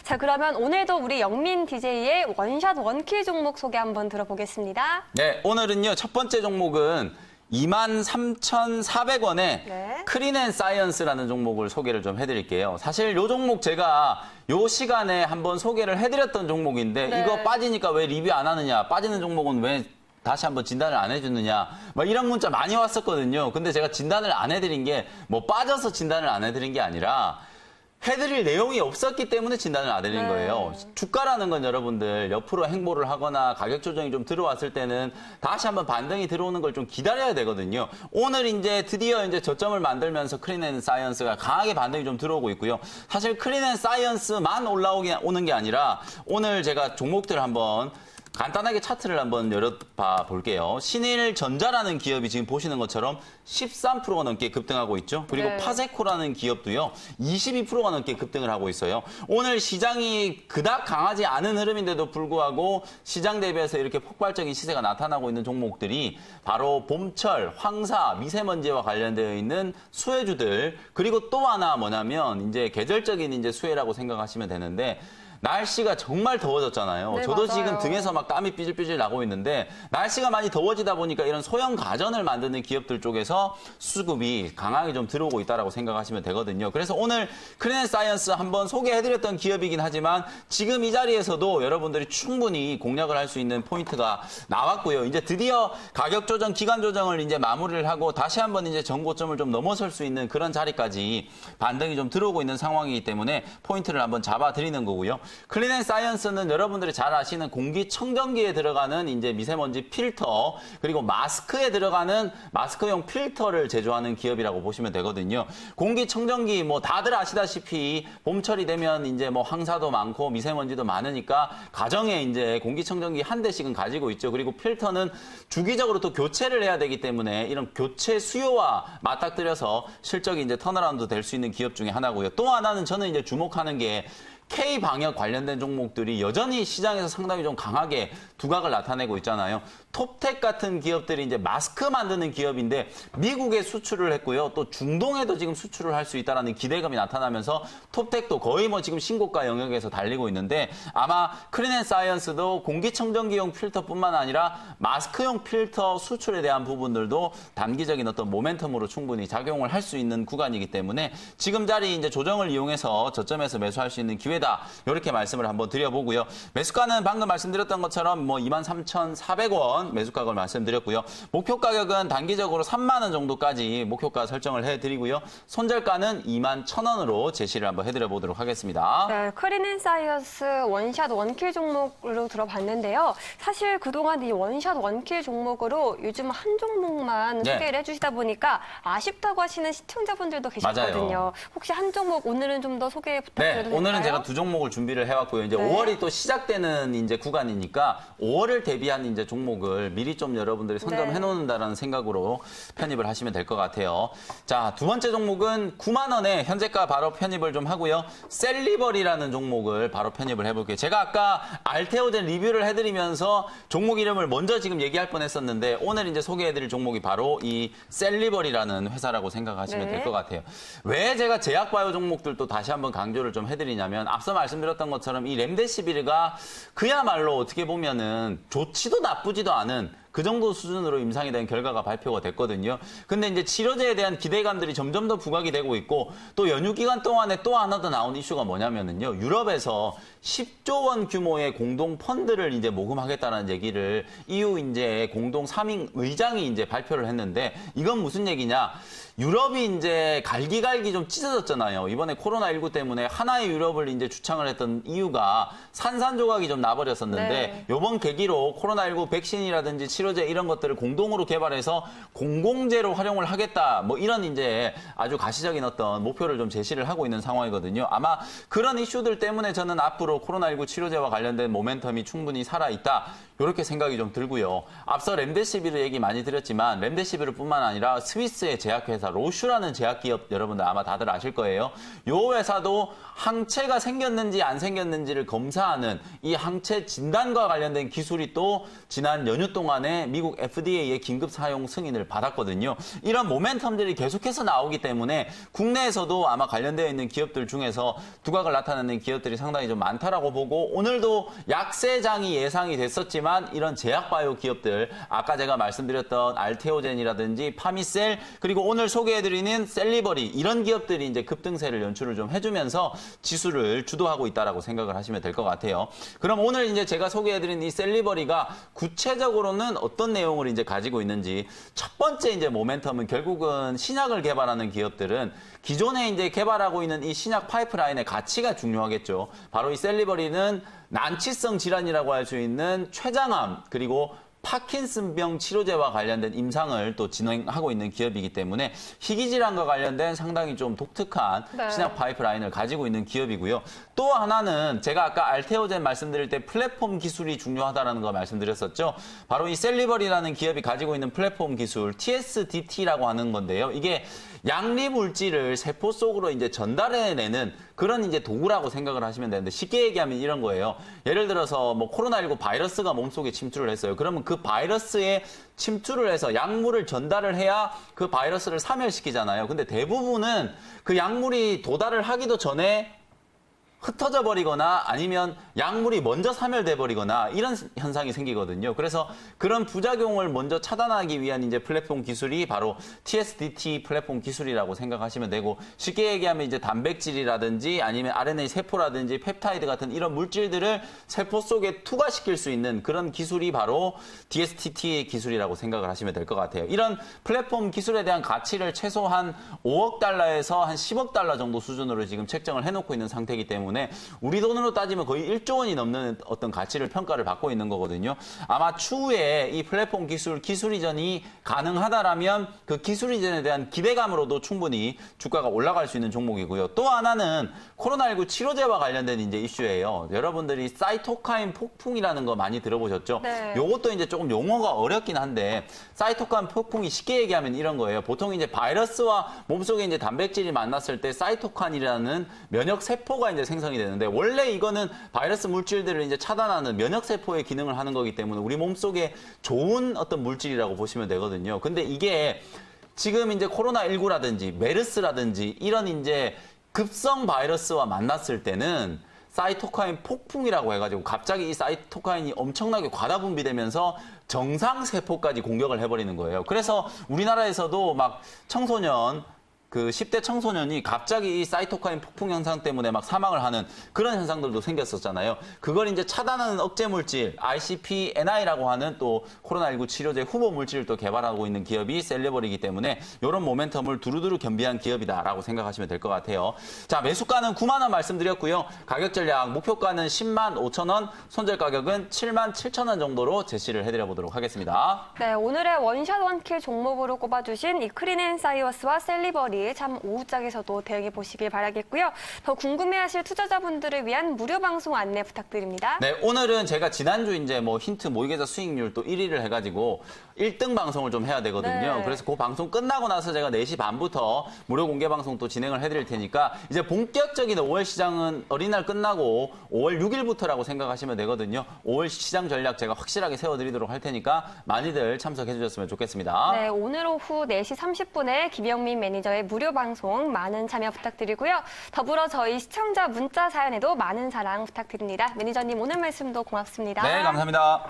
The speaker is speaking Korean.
자, 그러면 오늘도 우리 영민 DJ의 원샷 원킬 종목 소개 한번 들어보겠습니다. 네, 오늘은요, 첫 번째 종목은 23,400원에 네. 크린앤사이언스라는 종목을 소개를 좀 해드릴게요. 사실 이 종목 제가 이 시간에 한번 소개를 해드렸던 종목인데 네. 이거 빠지니까 왜 리뷰 안 하느냐, 빠지는 종목은 왜 다시 한번 진단을 안 해주느냐, 막 이런 문자 많이 왔었거든요. 근데 제가 진단을 안 해드린 게 뭐 빠져서 진단을 안 해드린 게 아니라 해드릴 내용이 없었기 때문에 진단을 안 해드린 거예요. 주가라는 건 여러분들 옆으로 행보를 하거나 가격 조정이 좀 들어왔을 때는 다시 한번 반등이 들어오는 걸 좀 기다려야 되거든요. 오늘 이제 드디어 이제 저점을 만들면서 크린앤사이언스가 강하게 반등이 좀 들어오고 있고요. 사실 크린앤사이언스만 오는 게 아니라 오늘 제가 종목들 한번 간단하게 차트를 한번 열어봐 볼게요. 신일전자라는 기업이 지금 보시는 것처럼 13%가 넘게 급등하고 있죠. 그리고 네. 파세코라는 기업도요. 22%가 넘게 급등을 하고 있어요. 오늘 시장이 그닥 강하지 않은 흐름인데도 불구하고 시장 대비해서 이렇게 폭발적인 시세가 나타나고 있는 종목들이 바로 봄철, 황사, 미세먼지와 관련되어 있는 수혜주들, 그리고 또 하나 뭐냐면 이제 계절적인 이제 수혜라고 생각하시면 되는데, 날씨가 정말 더워졌잖아요. 네, 저도 맞아요. 지금 등에서 막 땀이 삐질삐질 나고 있는데 날씨가 많이 더워지다 보니까 이런 소형 가전을 만드는 기업들 쪽에서 수급이 강하게 좀 들어오고 있다고 생각하시면 되거든요. 그래서 오늘 크린앤사이언스 한번 소개해드렸던 기업이긴 하지만 지금 이 자리에서도 여러분들이 충분히 공략을 할 수 있는 포인트가 나왔고요. 이제 드디어 가격 조정, 기간 조정을 이제 마무리를 하고 다시 한번 이제 전고점을 좀 넘어설 수 있는 그런 자리까지 반등이 좀 들어오고 있는 상황이기 때문에 포인트를 한번 잡아드리는 거고요. 크린앤사이언스는 여러분들이 잘 아시는 공기청정기에 들어가는 이제 미세먼지 필터, 그리고 마스크에 들어가는 마스크용 필터를 제조하는 기업이라고 보시면 되거든요. 공기청정기 뭐 다들 아시다시피 봄철이 되면 이제 뭐 황사도 많고 미세먼지도 많으니까 가정에 이제 공기청정기 한 대씩은 가지고 있죠. 그리고 필터는 주기적으로 또 교체를 해야 되기 때문에 이런 교체 수요와 맞닥뜨려서 실적이 이제 턴어라운드 될 수 있는 기업 중에 하나고요. 또 하나는 저는 이제 주목하는 게 K방역 관련된 종목들이 여전히 시장에서 상당히 좀 강하게 두각을 나타내고 있잖아요. 톱텍 같은 기업들이 이제 마스크 만드는 기업인데 미국에 수출을 했고요. 또 중동에도 지금 수출을 할 수 있다는 기대감이 나타나면서 톱텍도 거의 뭐 지금 신고가 영역에서 달리고 있는데 아마 크린앤사이언스도 공기청정기용 필터뿐만 아니라 마스크용 필터 수출에 대한 부분들도 단기적인 어떤 모멘텀으로 충분히 작용을 할 수 있는 구간이기 때문에 지금 자리 이제 조정을 이용해서 저점에서 매수할 수 있는 기회다. 이렇게 말씀을 한번 드려보고요. 매수가는 방금 말씀드렸던 것처럼 뭐 23,400원 매수가격을 말씀드렸고요. 목표 가격은 단기적으로 3만 원 정도까지 목표가 설정을 해드리고요. 손절가는 21,000원으로 제시를 한번 해드려 보도록 하겠습니다. 네, 크린앤사이언스 원샷 원킬 종목으로 들어봤는데요. 사실 그동안 이 원샷 원킬 종목으로 요즘 한 종목만 네. 소개를 해주시다 보니까 아쉽다고 하시는 시청자분들도 계셨거든요. 맞아요. 혹시 한 종목 오늘은 좀 더 소개 부탁드려도 네, 될까요? 오늘은 제가 두 종목을 준비를 해왔고요. 이제 네. 5월이 또 시작되는 이제 구간이니까 5월을 대비한 이제 종목을 미리 좀 여러분들이 선점해 놓는다라는 생각으로 편입을 하시면 될 것 같아요. 자, 두 번째 종목은 9만 원에 현재가 바로 편입을 좀 하고요. 셀리버리라는 종목을 바로 편입을 해볼게요. 제가 아까 알테오젠 리뷰를 해드리면서 종목 이름을 먼저 지금 얘기할 뻔했었는데 오늘 이제 소개해드릴 종목이 바로 이 셀리버리라는 회사라고 생각하시면 네. 될 것 같아요. 왜 제가 제약바이오 종목들도 다시 한번 강조를 좀 해드리냐면 앞서 말씀드렸던 것처럼 이 렘데시비르가 그야말로 어떻게 보면은 좋지도 나쁘지도 않은 그 정도 수준으로 임상에 대한 결과가 발표가 됐거든요. 근데 이제 치료제에 대한 기대감들이 점점 더 부각이 되고 있고 또 연휴 기간 동안에 또 하나 더 나온 이슈가 뭐냐면은요. 유럽에서 10조 원 규모의 공동 펀드를 이제 모금하겠다는 얘기를 EU 이제 공동 3인 의장이 이제 발표를 했는데 이건 무슨 얘기냐? 유럽이 이제 갈기갈기 좀 찢어졌잖아요. 이번에 코로나19 때문에 하나의 유럽을 이제 주창을 했던 이유가 산산조각이 좀 나버렸었는데 네. 이번 계기로 코로나19 백신이라든지 치료제 이런 것들을 공동으로 개발해서 공공재로 활용을 하겠다. 뭐 이런 이제 아주 가시적인 어떤 목표를 좀 제시를 하고 있는 상황이거든요. 아마 그런 이슈들 때문에 저는 앞으로 코로나19 치료제와 관련된 모멘텀이 충분히 살아있다. 이렇게 생각이 좀 들고요. 앞서 렘데시비르 얘기 많이 드렸지만 렘데시비르뿐만 아니라 스위스의 제약회사 로슈라는 제약기업 여러분들 아마 다들 아실 거예요. 이 회사도 항체가 생겼는지 안 생겼는지를 검사하는 이 항체 진단과 관련된 기술이 또 지난 연휴 동안에 전에 미국 FDA의 긴급 사용 승인을 받았거든요. 이런 모멘텀들이 계속해서 나오기 때문에 국내에서도 아마 관련되어 있는 기업들 중에서 두각을 나타내는 기업들이 상당히 좀 많다라고 보고 오늘도 약세장이 예상이 됐었지만 이런 제약바이오 기업들 아까 제가 말씀드렸던 알테오젠이라든지 파미셀 그리고 오늘 소개해드리는 셀리버리 이런 기업들이 이제 급등세를 연출을 좀 해주면서 지수를 주도하고 있다라고 생각을 하시면 될 것 같아요. 그럼 오늘 이제 제가 소개해드린 이 셀리버리가 구체적으로는 어떤 내용을 이제 가지고 있는지 첫 번째 이제 모멘텀은 결국은 신약을 개발하는 기업들은 기존에 이제 개발하고 있는 이 신약 파이프라인의 가치가 중요하겠죠. 바로 이 셀리버리는 난치성 질환이라고 할 수 있는 췌장암 그리고 파킨슨병 치료제와 관련된 임상을 또 진행하고 있는 기업이기 때문에 희귀질환과 관련된 상당히 좀 독특한 네. 신약 파이프라인을 가지고 있는 기업이고요. 또 하나는 제가 아까 알테오젠 말씀드릴 때 플랫폼 기술이 중요하다는 거 말씀드렸었죠. 바로 이 셀리버리라는 기업이 가지고 있는 플랫폼 기술 TSDT라고 하는 건데요. 이게 양리 물질을 세포 속으로 이제 전달해내는 그런 이제 도구라고 생각을 하시면 되는데 쉽게 얘기하면 이런 거예요. 예를 들어서 뭐 코로나19 바이러스가 몸속에 침투를 했어요. 그러면 그 바이러스에 침투를 해서 약물을 전달을 해야 그 바이러스를 사멸시키잖아요. 근데 대부분은 그 약물이 도달을 하기도 전에 흩어져 버리거나 아니면 약물이 먼저 사멸돼 버리거나 이런 현상이 생기거든요. 그래서 그런 부작용을 먼저 차단하기 위한 이제 플랫폼 기술이 바로 TSDT 플랫폼 기술이라고 생각하시면 되고 쉽게 얘기하면 이제 단백질이라든지 아니면 RNA 세포라든지 펩타이드 같은 이런 물질들을 세포 속에 투과시킬 수 있는 그런 기술이 바로 TSDT 기술이라고 생각을 하시면 될 것 같아요. 이런 플랫폼 기술에 대한 가치를 최소한 5억 달러에서 한 10억 달러 정도 수준으로 지금 책정을 해놓고 있는 상태이기 때문에 우리 돈으로 따지면 거의 1조 원이 넘는 어떤 가치를 평가를 받고 있는 거거든요. 아마 추후에 이 플랫폼 기술 이전이 가능하다라면 그 기술 이전에 대한 기대감으로도 충분히 주가가 올라갈 수 있는 종목이고요. 또 하나는 코로나19 치료제와 관련된 이제 이슈예요. 여러분들이 사이토카인 폭풍이라는 거 많이 들어보셨죠? 네. 요것도 이제 조금 용어가 어렵긴 한데 사이토카인 폭풍이 쉽게 얘기하면 이런 거예요. 보통 이제 바이러스와 몸속에 이제 단백질이 만났을 때 사이토카인이라는 면역 세포가 이제 생성이 되는데 원래 이거는 바이러스 물질들을 이제 차단하는 면역 세포의 기능을 하는 거기 때문에 우리 몸속에 좋은 어떤 물질이라고 보시면 되거든요. 근데 이게 지금 이제 코로나19라든지 메르스라든지 이런 이제 급성 바이러스와 만났을 때는 사이토카인 폭풍이라고 해가지고 갑자기 이 사이토카인이 엄청나게 과다 분비되면서 정상 세포까지 공격을 해버리는 거예요. 그래서 우리나라에서도 막 청소년 그 10대 청소년이 갑자기 이 사이토카인 폭풍 현상 때문에 막 사망을 하는 그런 현상들도 생겼었잖아요. 그걸 이제 차단하는 억제 물질 ICP-NI라고 하는 또 코로나19 치료제 후보 물질을 또 개발하고 있는 기업이 셀리버리이기 때문에 이런 모멘텀을 두루두루 겸비한 기업이다라고 생각하시면 될 것 같아요. 자, 매수가는 9만 원 말씀드렸고요. 가격 전략 목표가는 10만 5천 원, 손절 가격은 7만 7천 원 정도로 제시를 해드려 보도록 하겠습니다. 네, 오늘의 원샷 원킬 종목으로 꼽아주신 이 크린앤사이어스와 셀리버리 참 오후장에서도 대응해 보시길 바라겠고요. 더 궁금해하실 투자자분들을 위한 무료 방송 안내 부탁드립니다. 네, 오늘은 제가 지난주 이제 뭐 힌트 모의계좌 수익률 또 1위를 해가지고 1등 방송을 좀 해야 되거든요. 네. 그래서 그 방송 끝나고 나서 제가 4시 반부터 무료 공개 방송 또 진행을 해드릴 테니까 이제 본격적인 5월 시장은 어린이날 끝나고 5월 6일부터라고 생각하시면 되거든요. 5월 시장 전략 제가 확실하게 세워드리도록 할 테니까 많이들 참석해 주셨으면 좋겠습니다. 네, 오늘 오후 4시 30분에 김영민 매니저의 무료 방송 많은 참여 부탁드리고요. 더불어 저희 시청자 문자 사연에도 많은 사랑 부탁드립니다. 매니저님 오늘 말씀도 고맙습니다. 네, 감사합니다.